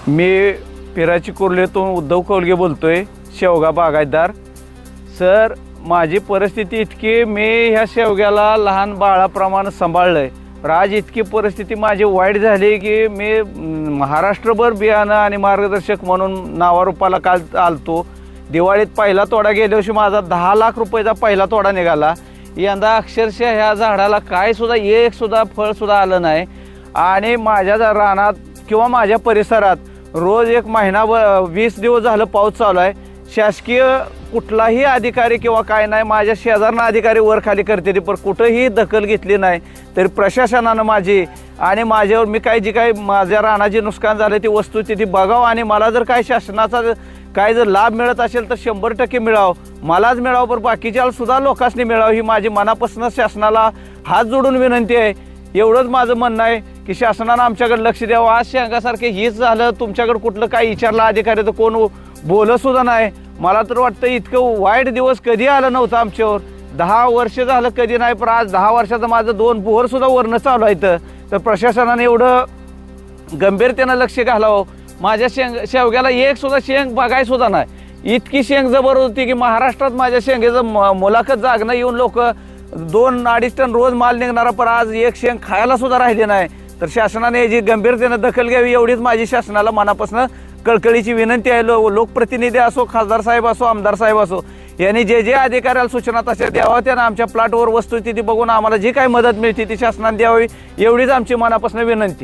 मी पिराची कुर्लेतून उद्धव कौलगे बोलतोय, शेवगा बागायतदार। सर, माझी परिस्थिती इतकी, मी ह्या शेवग्याला लहान बाळाप्रमाणे सांभाळलंय। आज इतकी परिस्थिती माझी वाईट झाली की मी महाराष्ट्रभर बियाणं आणि मार्गदर्शक म्हणून नावारूपाला काल आलतो। दिवाळीत पहिला तोडा गेल्या वर्षी माझा 10 लाख रुपयाचा पहिला तोडा निघाला। यंदा अक्षरशः ह्या झाडाला काय सुद्धा एक सुद्धा फळ सुद्धा आलं नाही। आणि माझ्या रानात किंवा माझ्या परिसरात रोज एक महिना 20 दिवस झालं पाऊस चालू आहे। शासकीय कुठलाही अधिकारी किंवा काय नाही, माझ्या शेजारना अधिकारी वर खाली करते पण कुठंही दखल घेतली नाही। तरी प्रशासनानं माझी आणि माझ्यावर मी काय जी काय माझ्या रानाचे नुकसान झाले ती वस्तुस्थिती बघावं आणि मला जर काय शासनाचा काय जर लाभ मिळत असेल तर 100% मिळावं, मलाच मिळावं पण बाकीच्या सुद्धा लोकांनी मिळावं ही माझी मनापासून शासनाला हात जोडून विनंती आहे। एवढंच माझं म्हणणं आहे की शासनानं आमच्याकडे लक्ष द्यावं। आज शेंगासारखे हीच झालं, तुमच्याकडे कुठलं काही विचारलं अधिकारी तर कोण बोलत सुद्धा नाही। मला तर वाटतं इतकं वाईट दिवस कधी आलं नव्हतं आमच्यावर। 10 वर्ष झालं कधी नाही, पण आज 10 वर्षाचं माझं 2 बोर सुद्धा वरणं चालू आहे। तर प्रशासनाने एवढं गंभीरतेनं लक्ष घालावं। माझ्या शेवग्याला एक सुद्धा शेंग बघाय सुद्धा नाही, इतकी शेंग जबर होती की महाराष्ट्रात माझ्या शेंगेचं मुलाखत जागणं येऊन लोक 2-2.5 टन रोज माल निघणारा, पण आज एक शेंग खायला सुद्धा राहिली नाही। तर शासनाने याची गंभीरतेनं दखल घ्यावी एवढीच माझी शासनाला मनापासून कळकळीची विनंती आहे। लोकप्रतिनिधी असो, खासदार साहेब असो, आमदार साहेब असो, यांनी जे जे अधिकाऱ्याला सूचना तशा द्यावा, त्यानं आमच्या प्लॉटवर वस्तुस्थिती बघून आम्हाला जी काही मदत मिळते ती शासनाने द्यावी एवढीच आमची मनापासून विनंती।